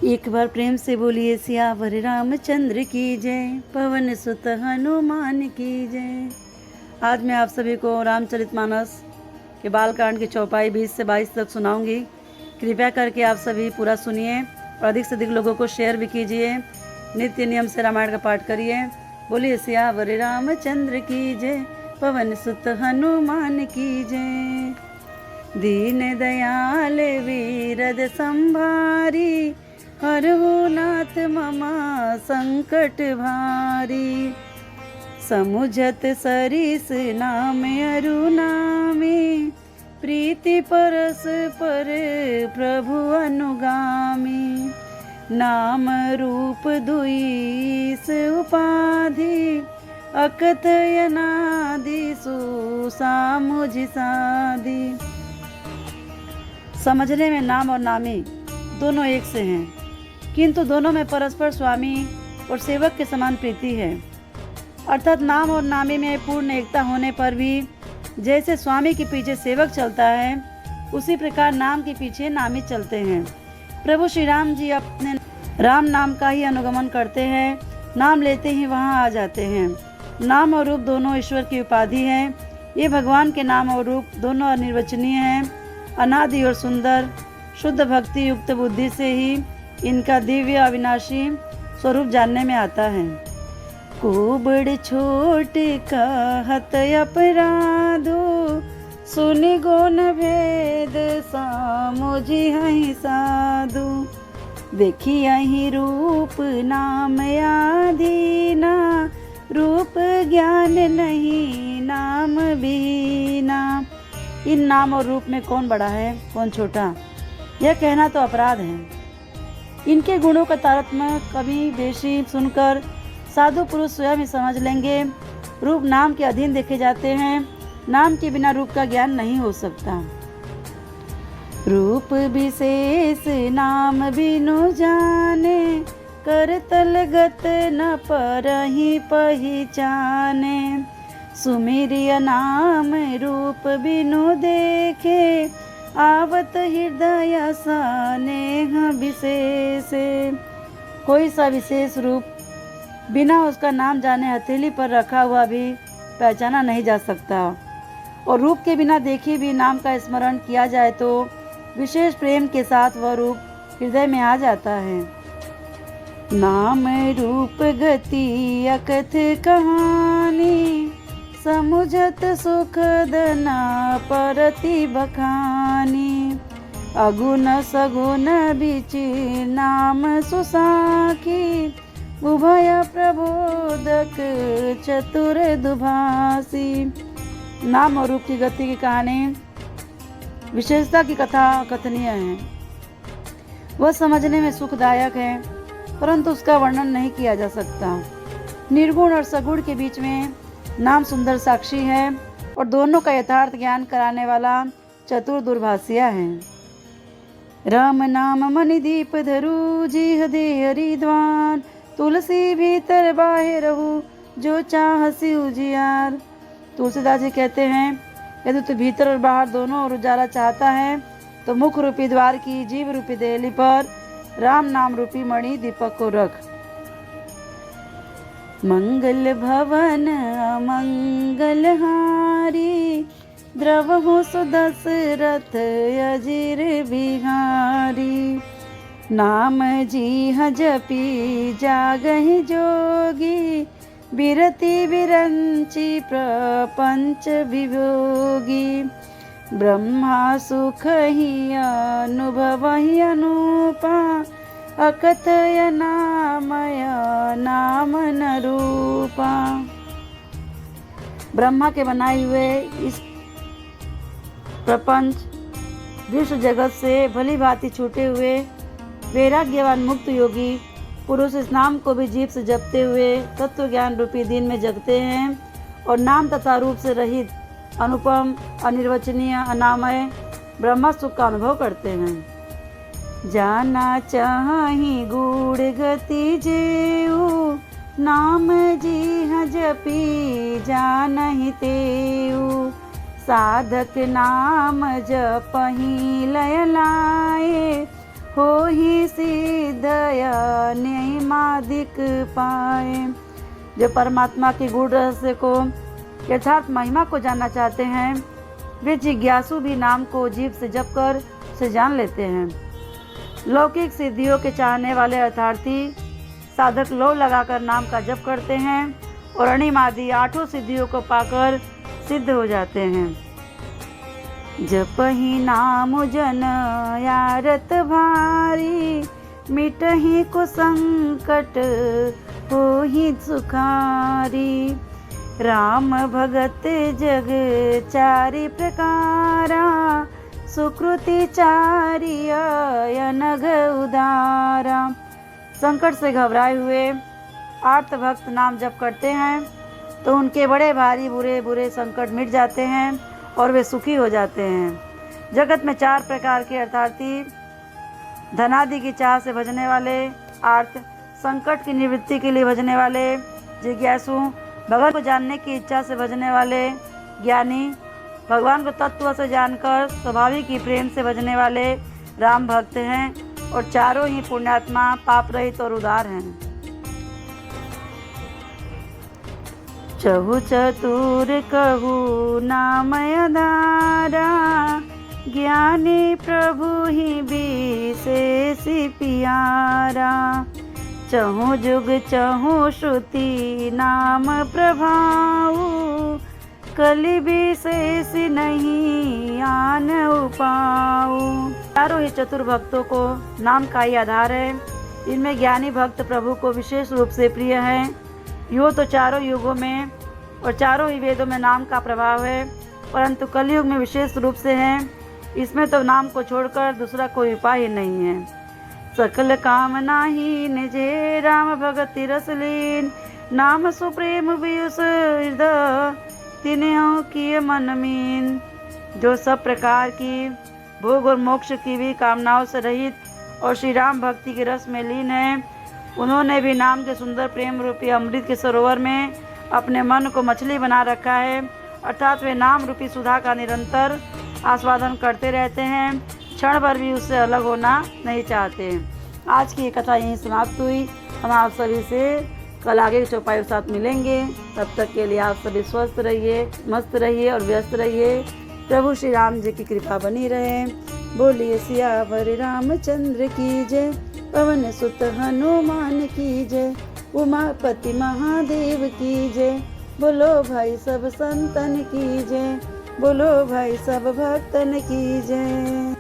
एक बार प्रेम से बोलिए सियावर रामचंद्र की जय, पवन सुत हनुमान की जय। आज मैं आप सभी को रामचरितमानस के बालकांड की चौपाई 20 से 22 तक सुनाऊंगी। कृपया करके आप सभी पूरा सुनिए और अधिक से अधिक लोगों को शेयर भी कीजिए। नित्य नियम से रामायण का पाठ करिए। बोलिए सियावर रामचंद्र की जय, पवन सुत हनुमान की जय। दीन दयाल वीरद संभारी, हरहु नाथ ममा संकट भारी। समुझत सरिस नाम अरु नामे, प्रीति परस पर प्रभु अनुगामी। नाम रूप दुईस उपाधि, अकथय नादि सुसामुझ साधि। समझने में नाम और नामी दोनों एक से हैं, किंतु दोनों में परस्पर स्वामी और सेवक के समान प्रीति है। अर्थात नाम और नामी में पूर्ण एकता होने पर भी जैसे स्वामी के पीछे सेवक चलता है, उसी प्रकार नाम के पीछे नामी चलते हैं। प्रभु श्री राम जी अपने राम नाम का ही अनुगमन करते हैं, नाम लेते ही वहाँ आ जाते हैं। नाम और रूप दोनों ईश्वर की उपाधि है। ये भगवान के नाम और रूप दोनों अनिर्वचनीय हैं, अनादि और सुंदर। शुद्ध भक्ति युक्त बुद्धि से ही इनका दिव्य अविनाशी स्वरूप जानने में आता है। को बड़ छोट कहत अपराधो, सुनि गुण भेद सामुझि हहि साधु। देखी अहि रूप नाम आधीना, रूप ज्ञान नहीं नाम बीना। इन नाम और रूप में कौन बड़ा है कौन छोटा, यह कहना तो अपराध है। इनके गुणों का तारतम्य कभी बेशी सुनकर साधु पुरुष स्वयं ही समझ लेंगे। रूप नाम के अधीन देखे जाते हैं, नाम के बिना रूप का ज्ञान नहीं हो सकता। रूप विशेष नाम बिनु जाने, कर तलगत न परहि पहिचाने। सुमिरिय नाम रूप बिनु देखे, आवत हृदय स्नेह विशेष। कोई सा विशेष रूप बिना उसका नाम जाने हथेली पर रखा हुआ भी पहचाना नहीं जा सकता, और रूप के बिना देखे भी नाम का स्मरण किया जाए तो विशेष प्रेम के साथ वह रूप हृदय में आ जाता है। नाम रूप गति अकथ कहानी, समुझत सुख दना परति बखानी। अगुण सगुण बिच नाम सुसाखी, उभय प्रबोधक चतुर दुभासी। नाम और रूप की गति की कहानी विशेषता की कथा कथनीय है। वह समझने में सुखदायक है, परंतु उसका वर्णन नहीं किया जा सकता। निर्गुण और सगुण के बीच में नाम सुंदर साक्षी है, और दोनों का यथार्थ ज्ञान कराने वाला चतुर दुर्भाषिया है। राम नाम मणि दीप धरु, जी दे हरिद्वार। तुलसी भीतर बाहे रहू, जो चाहसी उजियार। तुलसीदास जी कहते हैं, यदि तू भीतर और बाहर दोनों और उजाला चाहता है तो मुख रूपी द्वार की जीव रूपी देहली पर राम नाम रूपी मणि दीपक को रख। मंगल भवन अमंगल हारी, द्रवहु सुदशरथ अजिर बिहारी। नाम जी जपी जागहि जोगी, बिरति बिरंची प्रपंच विभोगी। ब्रह्मा सुख ही अनुभवहि अनुपा, अकथय नामय नाम न रूपा। ब्रह्मा के बनाए हुए इस प्रपंच विश्व जगत से भली भांति छूटे हुए वैराग्यवान मुक्त योगी पुरुष इस नाम को भी जीभ से जपते हुए तत्व ज्ञान रूपी दिन में जगते हैं, और नाम तथा रूप से रहित अनुपम अनिर्वचनीय अनामय ब्रह्म सुख का अनुभव करते हैं। जाना चाहि गूढ़ गति जेऊ, नाम जी जपी जानहि तेऊ। साधक नाम जपहि लय लाए, हो ही सिद्ध नियमादिक पाए। जो परमात्मा के गूढ़ रहस्य को, यथार्थ महिमा को जानना चाहते हैं, वे जिज्ञासु भी नाम को जीव से जप कर से जान लेते हैं। लौकिक सिद्धियों के चाहने वाले अर्थार्थी साधक लोभ लगाकर नाम का जप करते हैं और अणिमादि 8 सिद्धियों को पाकर सिद्ध हो जाते हैं। जपहि नाम जन यारत भारी, मिटहि कुसंकट होहि सुखारी। राम भगत जग चारि प्रकारा, सुकृति चारि अनघ उदारा। संकट से घबराए हुए आर्त भक्त नाम जप करते हैं तो उनके बड़े भारी बुरे संकट मिट जाते हैं और वे सुखी हो जाते हैं। जगत में 4 प्रकार के अर्थार्थी, धनादि की चाह से भजने वाले आर्त, संकट की निवृत्ति के लिए भजने वाले जिज्ञासु, भगवान को जानने की इच्छा से भजने वाले ज्ञानी, भगवान को तत्व से जानकर स्वाभाविक ही प्रेम से भजने वाले राम भक्त हैं, और चारों ही पुण्यात्मा, पाप रहित और उदार हैं। चहु चतुर कहु नाम आधारा, ज्ञानी प्रभु ही विशेष प्यारा। चहु जुग चहु श्रुति नाम प्रभाऊ, कलि विशेष नहीं आन उपाऊ। चारों ही चतुर भक्तों को नाम का ही आधार है। इनमें ज्ञानी भक्त प्रभु को विशेष रूप से प्रिय है। यूँ तो चारों युगों में और चारों ही वेदों में नाम का प्रभाव है, परंतु कलयुग में विशेष रूप से है। इसमें तो नाम को छोड़कर दूसरा कोई उपाय ही नहीं है। सकल कामना ही निजे राम भगति रस लीन, नाम सुप्रेम वियुष हृदय तिन्हों की मन मीन। जो सब प्रकार की भोग और मोक्ष की भी कामनाओं से रहित और श्री राम भक्ति के रस में लीन है, उन्होंने भी नाम के सुंदर प्रेम रूपी अमृत के सरोवर में अपने मन को मछली बना रखा है, अर्थात वे नाम रूपी सुधा का निरंतर आस्वादन करते रहते हैं, क्षण भर भी उससे अलग होना नहीं चाहते। आज की ये कथा यहीं समाप्त हुई। हम आप सभी से कल आगे के चौपाई के साथ मिलेंगे। तब तक के लिए आप सभी स्वस्थ रहिए, मस्त रहिए और व्यस्त रहिए। प्रभु श्री राम जी की कृपा बनी रहे। बोलिए सियावर रामचंद्र की जय, पवन सुत हनुमान की जय, उमापति महादेव की जय। बोलो भाई सब संतन की जय, बोलो भाई सब भक्तन की जय।